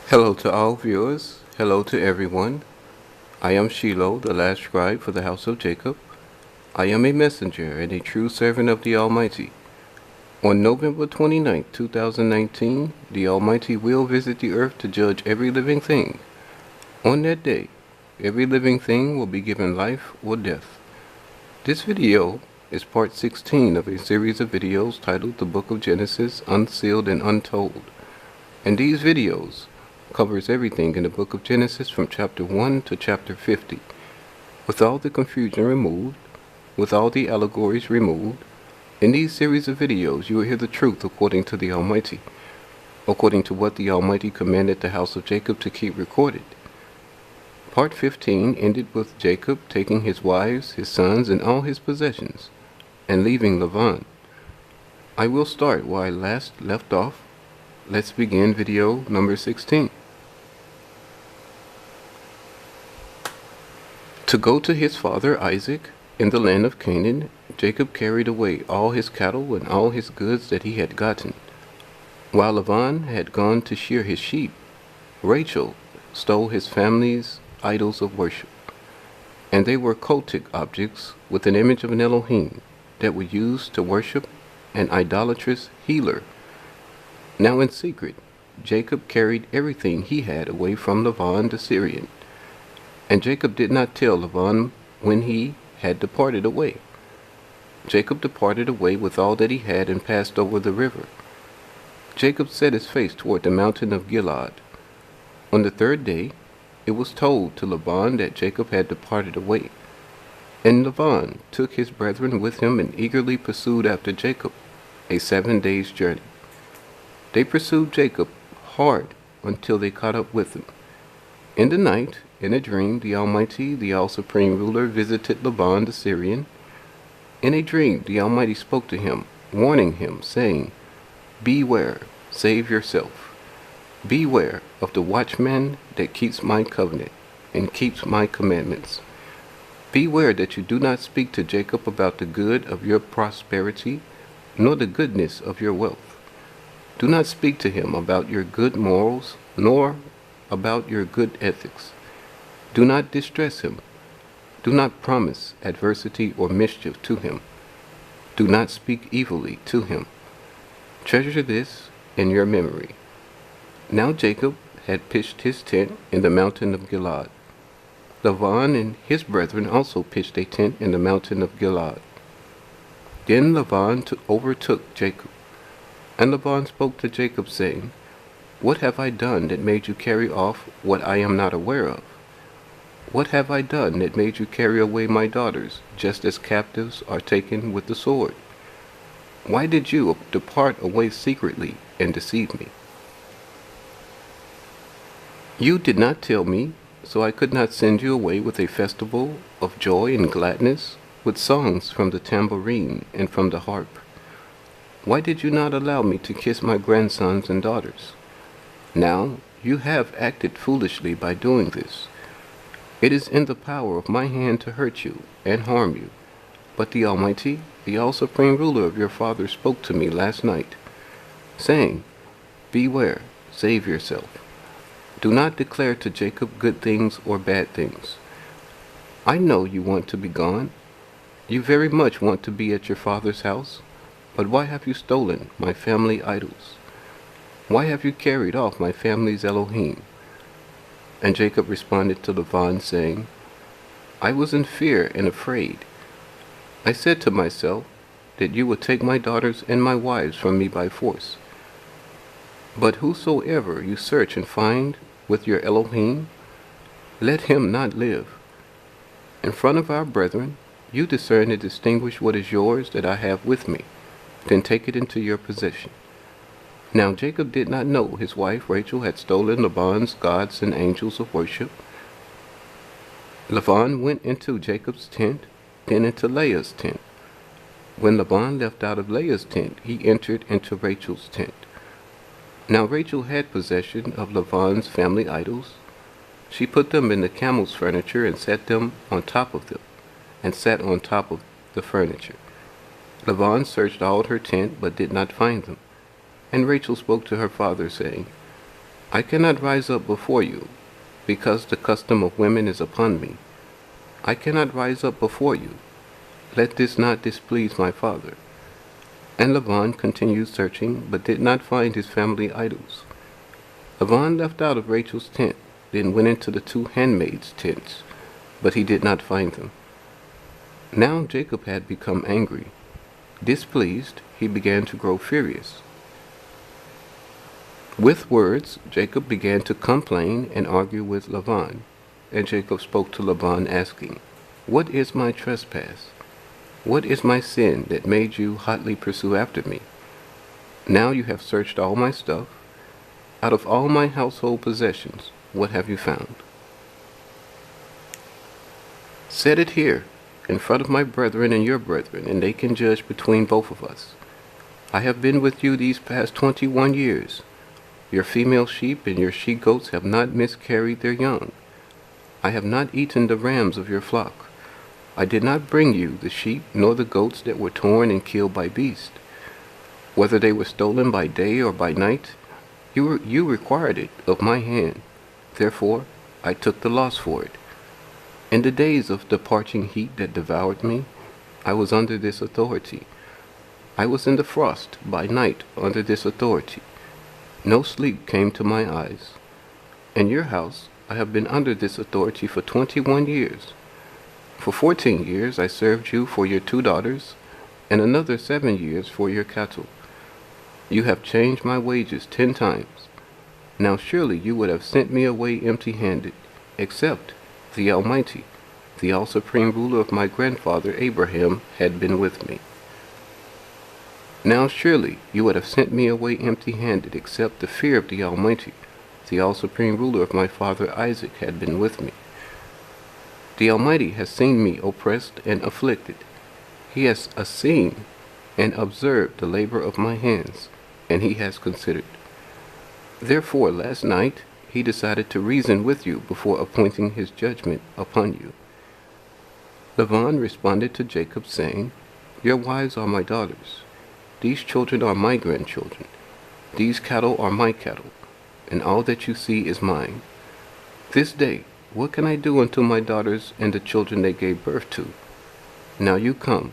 Hello to all viewers. Hello to everyone. I am Shiloh, the last scribe for the house of Jacob. I am a messenger and a true servant of the Almighty. On November 29, 2019, the Almighty will visit the earth to judge every living thing. On that day, every living thing will be given life or death. This video is part 16 of a series of videos titled The Book of Genesis, Unsealed and Untold. And these videos covers everything in the book of Genesis from chapter 1 to chapter 50. With all the confusion removed, with all the allegories removed, in these series of videos you will hear the truth according to the Almighty, according to what the Almighty commanded the house of Jacob to keep recorded. Part 15 ended with Jacob taking his wives, his sons, and all his possessions, and leaving Laban. I will start where I last left off. Let's begin video number 16. To go to his father Isaac in the land of Canaan, Jacob carried away all his cattle and all his goods that he had gotten. While Laban had gone to shear his sheep, Rachel stole his family's idols of worship, and they were cultic objects with an image of an Elohim that were used to worship an idolatrous healer. Now in secret, Jacob carried everything he had away from Laban the Syrian. And Jacob did not tell Laban when he had departed away. Jacob departed away with all that he had and passed over the river. Jacob set his face toward the mountain of Gilead. On the third day, it was told to Laban that Jacob had departed away. And Laban took his brethren with him and eagerly pursued after Jacob, a 7 days' journey. They pursued Jacob hard until they caught up with him. In the night, in a dream, the Almighty, the all-supreme ruler, visited Laban the Syrian. In a dream, the Almighty spoke to him, warning him, saying, "Beware, save yourself. Beware of the watchman that keeps my covenant and keeps my commandments. Beware that you do not speak to Jacob about the good of your prosperity, nor the goodness of your wealth. Do not speak to him about your good morals, nor about your good ethics. Do not distress him. Do not promise adversity or mischief to him. Do not speak evilly to him. Treasure this in your memory." Now Jacob had pitched his tent in the mountain of Gilead. Laban and his brethren also pitched a tent in the mountain of Gilead. Then Laban overtook Jacob. And Laban spoke to Jacob, saying, "What have I done that made you carry off what I am not aware of? What have I done that made you carry away my daughters, just as captives are taken with the sword? Why did you depart away secretly and deceive me? You did not tell me, so I could not send you away with a festival of joy and gladness, with songs from the tambourine and from the harp. Why did you not allow me to kiss my grandsons and daughters? Now you have acted foolishly by doing this. It is in the power of my hand to hurt you and harm you. But the Almighty, the all-supreme ruler of your father, spoke to me last night, saying, 'Beware, save yourself. Do not declare to Jacob good things or bad things. I know you want to be gone. You very much want to be at your father's house. But why have you stolen my family idols? Why have you carried off my family's Elohim?' And Jacob responded to Laban, saying, 'I was in fear and afraid. I said to myself that you would take my daughters and my wives from me by force. But whosoever you search and find with your Elohim, let him not live. In front of our brethren, you discern and distinguish what is yours that I have with me. Then take it into your possession.' Now Jacob did not know his wife Rachel had stolen Laban's gods and angels of worship. Laban went into Jacob's tent, then into Leah's tent. When Laban left out of Leah's tent, he entered into Rachel's tent. Now Rachel had possession of Laban's family idols. She put them in the camel's furniture and set them on top of them, and sat on top of the furniture. Laban searched all her tent, but did not find them. And Rachel spoke to her father, saying, I cannot rise up before you, because the custom of women is upon me. I cannot rise up before you. Let this not displease my father." And Laban continued searching, but did not find his family idols. Laban left out of Rachel's tent, then went into the two handmaids' tents, but he did not find them. Now Jacob had become angry. Displeased, he began to grow furious. With words, Jacob began to complain and argue with Laban. And Jacob spoke to Laban, asking, "What is my trespass? What is my sin that made you hotly pursue after me? Now you have searched all my stuff. Out of all my household possessions, what have you found? Set it here, in front of my brethren and your brethren, and they can judge between both of us. I have been with you these past 21 years. Your female sheep and your she-goats have not miscarried their young. I have not eaten the rams of your flock. I did not bring you the sheep nor the goats that were torn and killed by beasts. Whether they were stolen by day or by night, you required it of my hand. Therefore I took the loss for it. In the days of the parching heat that devoured me, I was under this authority. I was in the frost by night under this authority. No sleep came to my eyes. In your house I have been under this authority for 21 years. For 14 years I served you for your 2 daughters, and another 7 years for your cattle. You have changed my wages 10 times. Now surely you would have sent me away empty-handed, except the Almighty, the all-supreme ruler of my grandfather Abraham, had been with me. Now surely you would have sent me away empty-handed, except the fear of the Almighty, the all-supreme ruler of my father Isaac, had been with me. The Almighty has seen me oppressed and afflicted. He has seen and observed the labor of my hands, and he has considered. Therefore last night he decided to reason with you before appointing his judgment upon you." Laban responded to Jacob, saying, "Your wives are my daughters. These children are my grandchildren. These cattle are my cattle, and all that you see is mine. This day, what can I do unto my daughters and the children they gave birth to? Now you come,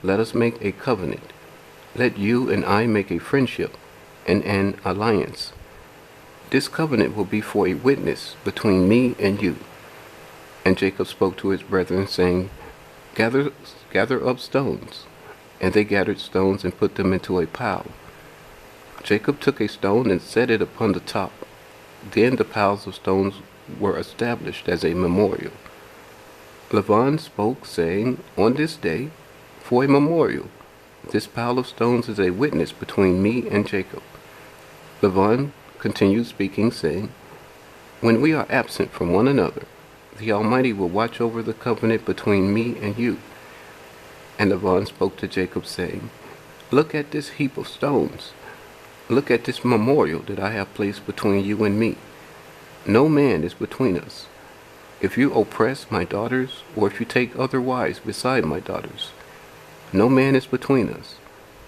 let us make a covenant. Let you and I make a friendship and an alliance. This covenant will be for a witness between me and you." And Jacob spoke to his brethren, saying, Gather up stones. And they gathered stones and put them into a pile. Jacob took a stone and set it upon the top. Then the piles of stones were established as a memorial. Laban spoke, saying, "On this day, for a memorial, this pile of stones is a witness between me and Jacob." Laban continued speaking, saying, "When we are absent from one another, the Almighty will watch over the covenant between me and you." And Laban spoke to Jacob, saying, "Look at this heap of stones. Look at this memorial that I have placed between you and me. No man is between us. If you oppress my daughters, or if you take other wives beside my daughters, no man is between us.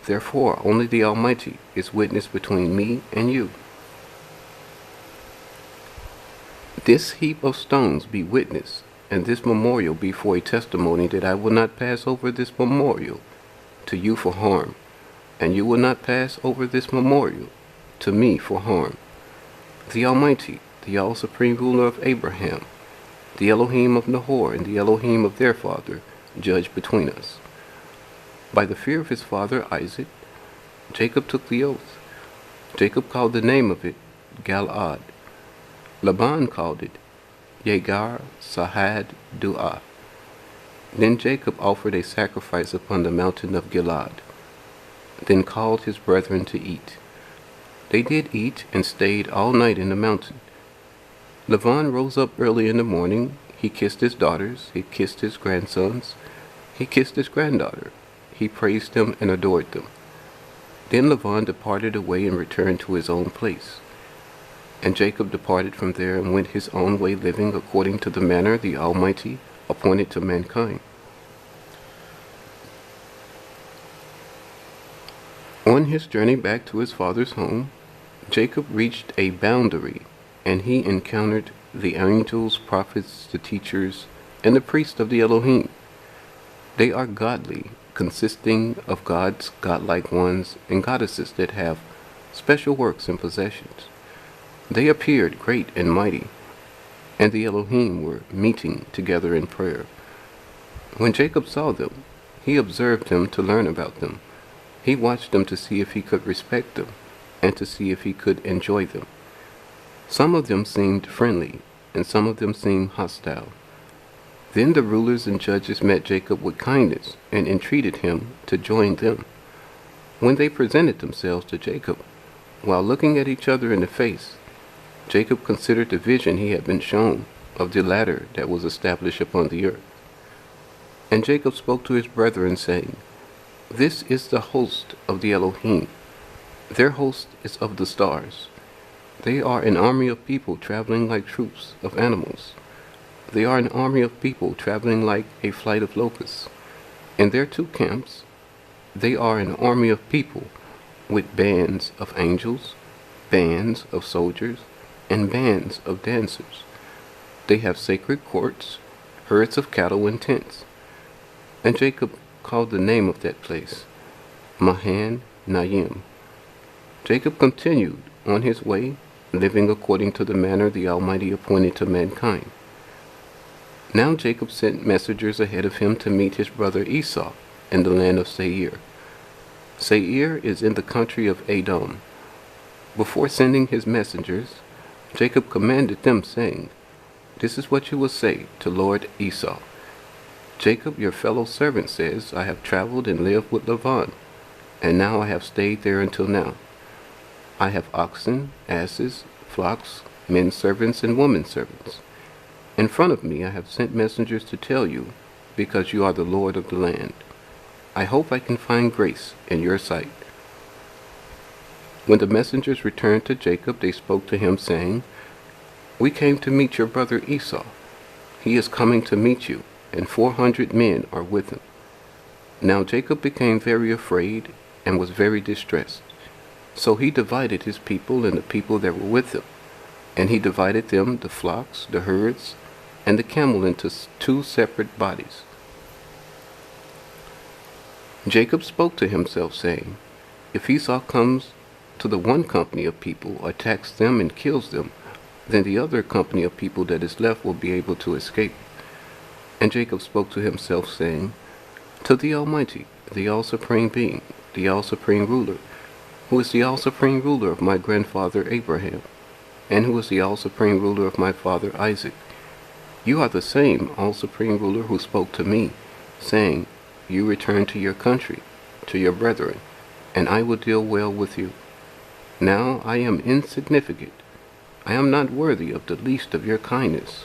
Therefore only the Almighty is witness between me and you. This heap of stones be witness, and this memorial be for a testimony that I will not pass over this memorial to you for harm, and you will not pass over this memorial to me for harm. The Almighty, the all-supreme ruler of Abraham, the Elohim of Nahor, and the Elohim of their father, judge between us." By the fear of his father Isaac, Jacob took the oath. Jacob called the name of it Galaad. Laban called it Yegar Sahad Duah. Then Jacob offered a sacrifice upon the mountain of Gilead, then called his brethren to eat. They did eat and stayed all night in the mountain. Laban rose up early in the morning. He kissed his daughters, he kissed his grandsons, he kissed his granddaughter. He praised them and adored them. Then Laban departed away and returned to his own place. And Jacob departed from there and went his own way, living according to the manner the Almighty appointed to mankind. On his journey back to his father's home, Jacob reached a boundary, and he encountered the angels, prophets, the teachers, and the priests of the Elohim. They are godly, consisting of gods, godlike ones, and goddesses that have special works and possessions. They appeared great and mighty, and the Elohim were meeting together in prayer. When Jacob saw them, he observed them to learn about them. He watched them to see if he could respect them, and to see if he could enjoy them. Some of them seemed friendly, and some of them seemed hostile. Then the rulers and judges met Jacob with kindness, and entreated him to join them. When they presented themselves to Jacob, while looking at each other in the face, Jacob considered the vision he had been shown of the ladder that was established upon the earth. And Jacob spoke to his brethren, saying, This is the host of the Elohim. Their host is of the stars. They are an army of people traveling like troops of animals. They are an army of people traveling like a flight of locusts. In their two camps, they are an army of people with bands of angels, bands of soldiers, and bands of dancers. They have sacred courts, herds of cattle, and tents. And Jacob called the name of that place Mahanaim. Jacob continued on his way, living according to the manner the Almighty appointed to mankind. Now Jacob sent messengers ahead of him to meet his brother Esau in the land of Seir. Seir is in the country of Edom. Before sending his messengers, Jacob commanded them, saying, This is what you will say to Lord Esau. Jacob, your fellow servant, says, I have traveled and lived with Laban, and now I have stayed there until now. I have oxen, asses, flocks, men servants, and women servants. In front of me I have sent messengers to tell you, because you are the Lord of the land. I hope I can find grace in your sight. When the messengers returned to Jacob, they spoke to him, saying, We came to meet your brother Esau. He is coming to meet you, and 400 men are with him. Now Jacob became very afraid and was very distressed. So he divided his people and the people that were with him, and he divided them, the flocks, the herds, and the camel, into two separate bodies. Jacob spoke to himself, saying, If Esau comes to the one company of people, attacks them, and kills them, then the other company of people that is left will be able to escape. And Jacob spoke to himself, saying, To the Almighty, the all-supreme being, the all-supreme ruler, who is the all-supreme ruler of my grandfather Abraham, and who is the all-supreme ruler of my father Isaac, you are the same all-supreme ruler who spoke to me, saying, You return to your country, to your brethren, and I will deal well with you. Now I am insignificant. I am not worthy of the least of your kindness.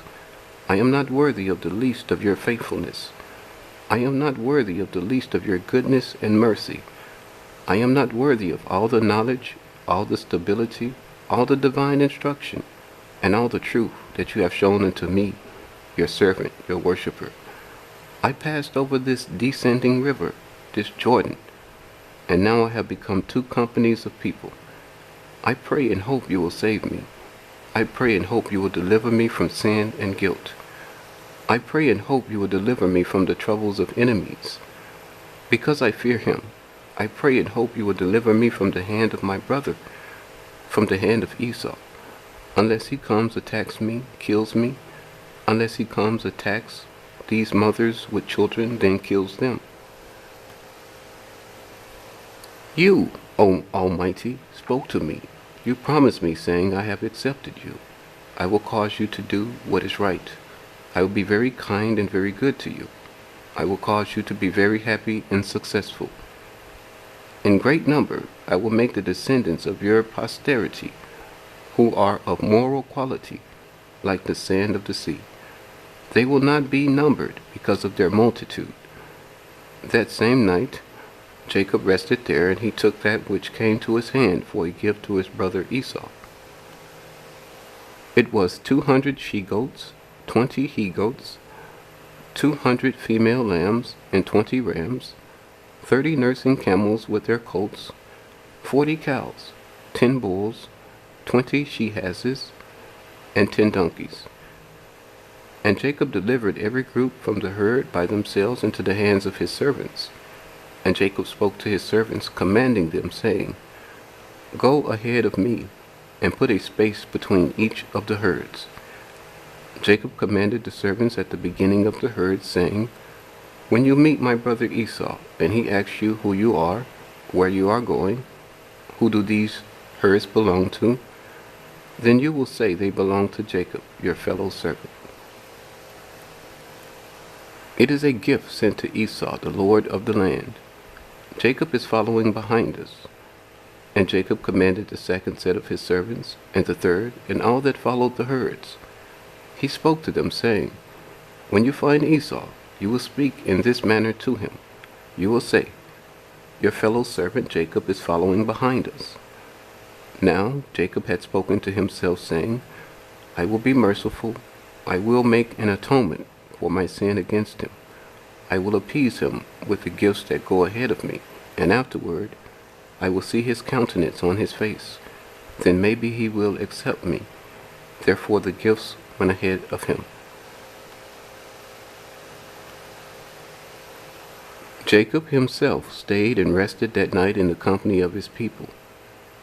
I am not worthy of the least of your faithfulness. I am not worthy of the least of your goodness and mercy. I am not worthy of all the knowledge, all the stability, all the divine instruction, and all the truth that you have shown unto me, your servant, your worshipper. I passed over this descending river, this Jordan, and now I have become two companies of people. I pray and hope you will save me. I pray and hope you will deliver me from sin and guilt. I pray and hope you will deliver me from the troubles of enemies. Because I fear him, I pray and hope you will deliver me from the hand of my brother, from the hand of Esau. Unless he comes, attacks me, kills me. Unless he comes, attacks these mothers with children, then kills them. You, O Almighty, spoke to me. You promised me, saying, I have accepted you. I will cause you to do what is right. I will be very kind and very good to you. I will cause you to be very happy and successful. In great number I will make the descendants of your posterity, who are of moral quality, like the sand of the sea. They will not be numbered because of their multitude. That same night Jacob rested there, and he took that which came to his hand for a gift to his brother Esau. It was 200 she-goats, 20 he-goats, 200 female lambs, and 20 rams, 30 nursing camels with their colts, 40 cows, 10 bulls, 20 she-asses, and 10 donkeys. And Jacob delivered every group from the herd by themselves into the hands of his servants. And Jacob spoke to his servants, commanding them, saying, Go ahead of me, and put a space between each of the herds. Jacob commanded the servants at the beginning of the herd, saying, When you meet my brother Esau, and he asks you who you are, where you are going, who do these herds belong to, then you will say they belong to Jacob, your fellow servant. It is a gift sent to Esau, the lord of the land. Jacob is following behind us. And Jacob commanded the second set of his servants, and the third, and all that followed the herds. He spoke to them, saying, When you find Esau, you will speak in this manner to him. You will say, Your fellow servant Jacob is following behind us. Now Jacob had spoken to himself, saying, I will be merciful. I will make an atonement for my sin against him. I will appease him with the gifts that go ahead of me, and afterward I will see his countenance on his face. Then maybe he will accept me. Therefore the gifts went ahead of him. Jacob himself stayed and rested that night in the company of his people.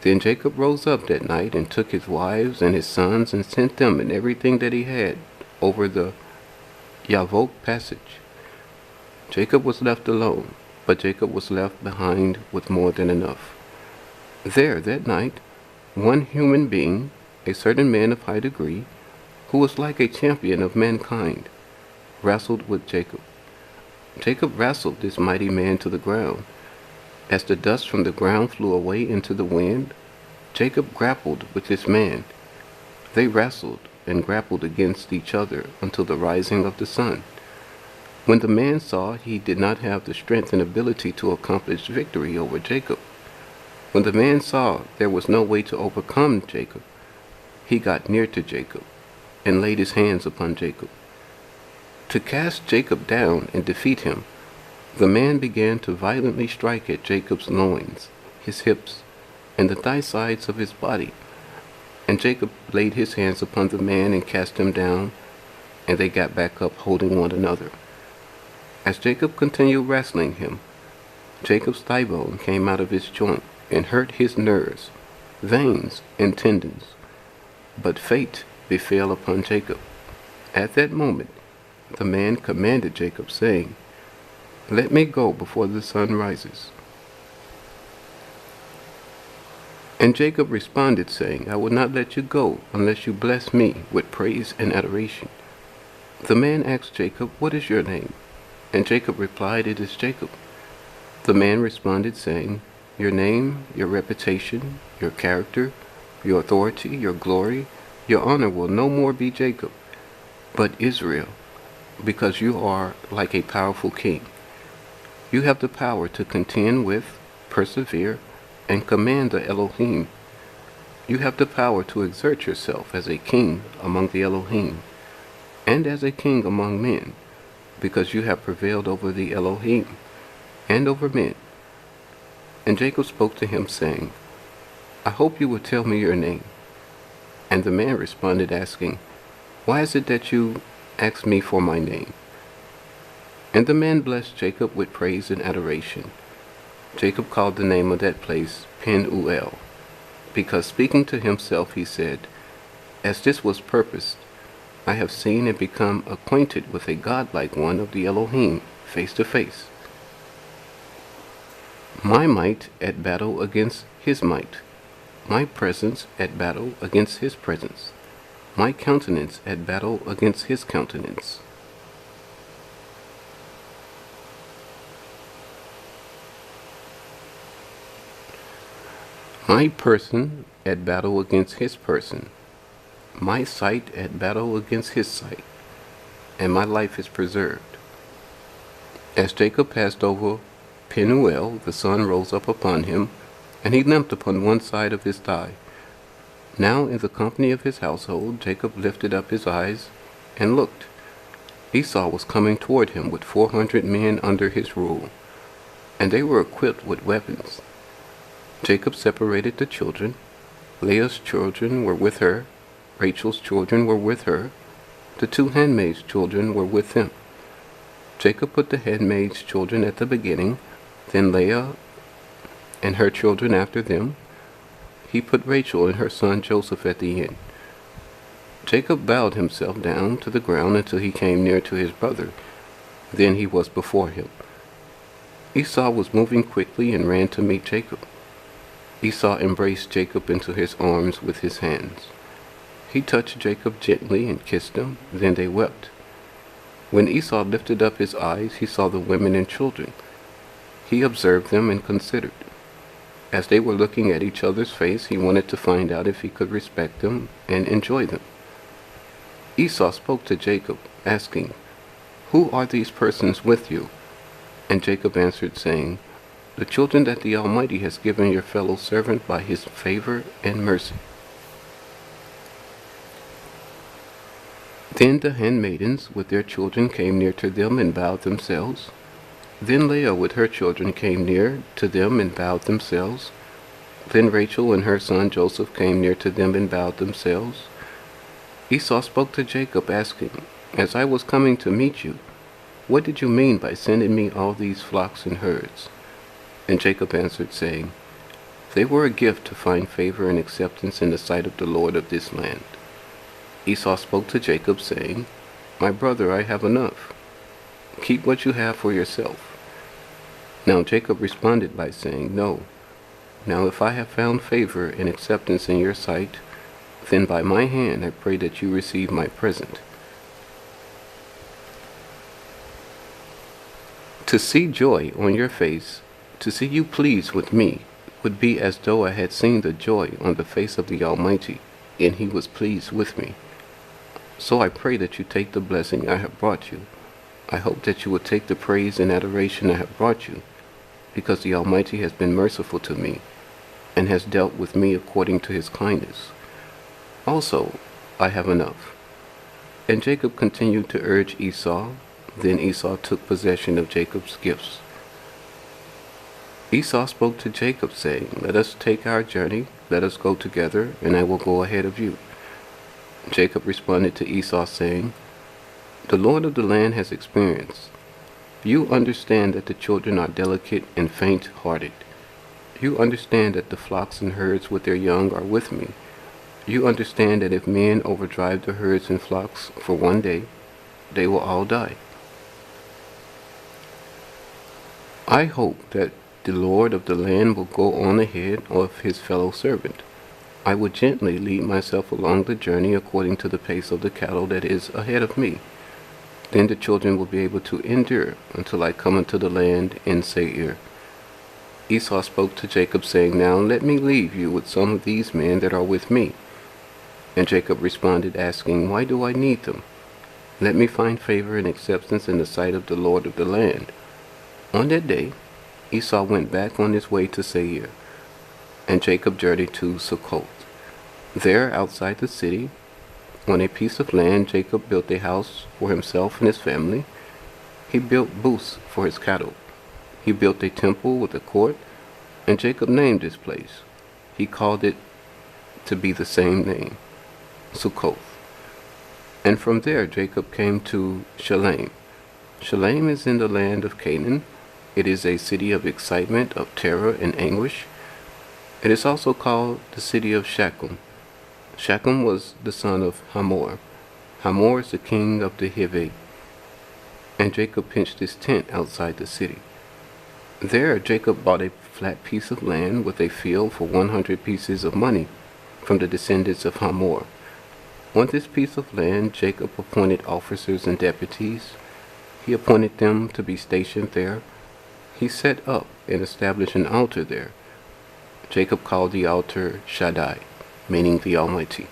Then Jacob rose up that night and took his wives and his sons and sent them and everything that he had over the Yavok passage. Jacob was left alone, but Jacob was left behind with more than enough. There that night, one human being, a certain man of high degree, who was like a champion of mankind, wrestled with Jacob. Jacob wrestled this mighty man to the ground. As the dust from the ground flew away into the wind, Jacob grappled with this man. They wrestled and grappled against each other until the rising of the sun. When the man saw he did not have the strength and ability to accomplish victory over Jacob, when the man saw there was no way to overcome Jacob, he got near to Jacob and laid his hands upon Jacob. To cast Jacob down and defeat him, the man began to violently strike at Jacob's loins, his hips, and the thigh sides of his body. And Jacob laid his hands upon the man and cast him down, and they got back up holding one another. As Jacob continued wrestling him, Jacob's thigh bone came out of his joint and hurt his nerves, veins, and tendons. But fate befell upon Jacob. At that moment, the man commanded Jacob, saying, Let me go before the sun rises. And Jacob responded, saying, I will not let you go unless you bless me with praise and adoration. The man asked Jacob, What is your name? And Jacob replied, It is Jacob. The man responded, saying, Your name, your reputation, your character, your authority, your glory, your honor will no more be Jacob, but Israel, because you are like a powerful king. You have the power to contend with, persevere, and command the Elohim. You have the power to exert yourself as a king among the Elohim, and as a king among men, because you have prevailed over the Elohim, and over men. And Jacob spoke to him, saying, I hope you will tell me your name. And the man responded, asking, Why is it that you ask me for my name? And the man blessed Jacob with praise and adoration. Jacob called the name of that place Penuel, because speaking to himself he said, As this was purposed, I have seen and become acquainted with a godlike one of the Elohim face to face. My might at battle against his might, my presence at battle against his presence, my countenance at battle against his countenance. My person at battle against his person, my sight at battle against his sight, and my life is preserved. As Jacob passed over Penuel, the sun rose up upon him, and he limped upon one side of his thigh. Now in the company of his household, Jacob lifted up his eyes and looked. Esau was coming toward him with 400 men under his rule, and they were equipped with weapons. Jacob separated the children, Leah's children were with her, Rachel's children were with her, the two handmaids' children were with them. Jacob put the handmaids' children at the beginning, then Leah and her children after them. He put Rachel and her son Joseph at the end. Jacob bowed himself down to the ground until he came near to his brother. Then he was before him. Esau was moving quickly and ran to meet Jacob. Esau embraced Jacob into his arms with his hands. He touched Jacob gently and kissed him, then they wept. When Esau lifted up his eyes, he saw the women and children. He observed them and considered. As they were looking at each other's face, he wanted to find out if he could respect them and enjoy them. Esau spoke to Jacob, asking, "Who are these persons with you?" And Jacob answered, saying, "The children that the Almighty has given your fellow servant by his favor and mercy." Then the handmaidens with their children came near to them and bowed themselves. Then Leah with her children came near to them and bowed themselves. Then Rachel and her son Joseph came near to them and bowed themselves. Esau spoke to Jacob, asking, "As I was coming to meet you, what did you mean by sending me all these flocks and herds?" And Jacob answered, saying, "They were a gift to find favor and acceptance in the sight of the Lord of this land." Esau spoke to Jacob, saying, "My brother, I have enough. Keep what you have for yourself." Now Jacob responded by saying, "No. Now if I have found favor and acceptance in your sight, then by my hand I pray that you receive my present." To see joy on your face, to see you pleased with me, would be as though I had seen the joy on the face of the Almighty, and he was pleased with me. So I pray that you take the blessing I have brought you. I hope that you will take the praise and adoration I have brought you, because the Almighty has been merciful to me, and has dealt with me according to his kindness. Also, I have enough. And Jacob continued to urge Esau. Then Esau took possession of Jacob's gifts. Esau spoke to Jacob, saying, "Let us take our journey, let us go together, and I will go ahead of you." Jacob responded to Esau, saying, "The Lord of the land has experience. You understand that the children are delicate and faint-hearted. You understand that the flocks and herds with their young are with me. You understand that if men overdrive the herds and flocks for one day, they will all die. I hope that the Lord of the land will go on ahead of his fellow servant. I will gently lead myself along the journey according to the pace of the cattle that is ahead of me. Then the children will be able to endure until I come into the land in Seir." Esau spoke to Jacob, saying, "Now let me leave you with some of these men that are with me." And Jacob responded, asking, "Why do I need them? Let me find favor and acceptance in the sight of the Lord of the land." On that day, Esau went back on his way to Seir, and Jacob journeyed to Succoth. There, outside the city, on a piece of land, Jacob built a house for himself and his family. He built booths for his cattle. He built a temple with a court, and Jacob named this place. He called it to be the same name, Succoth. And from there Jacob came to Shiloh. Shiloh is in the land of Canaan. It is a city of excitement, of terror and anguish. It is also called the city of Shechem. Shechem was the son of Hamor. Hamor is the king of the Hivites. And Jacob pitched his tent outside the city. There Jacob bought a flat piece of land with a field for 100 pieces of money from the descendants of Hamor. On this piece of land Jacob appointed officers and deputies. He appointed them to be stationed there. He set up and established an altar there. Jacob called the altar Shaddai, meaning the Almighty.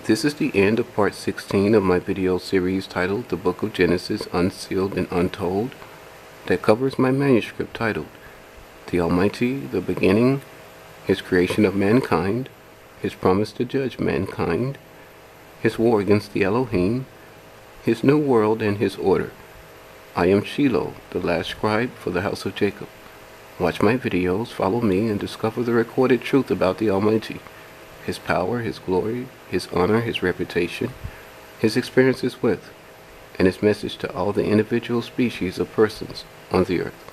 This is the end of part 16 of my video series titled The Book of Genesis, Unsealed and Untold, that covers my manuscript titled The Almighty, the Beginning, His Creation of Mankind, His Promise to Judge Mankind, His War against the Elohim, His New World and His Order. I am Shiloh, the last scribe for the house of Jacob. Watch my videos, follow me, and discover the recorded truth about the Almighty. his power, his glory, his honor, his reputation, his experiences with, and his message to all the individual species of persons on the earth.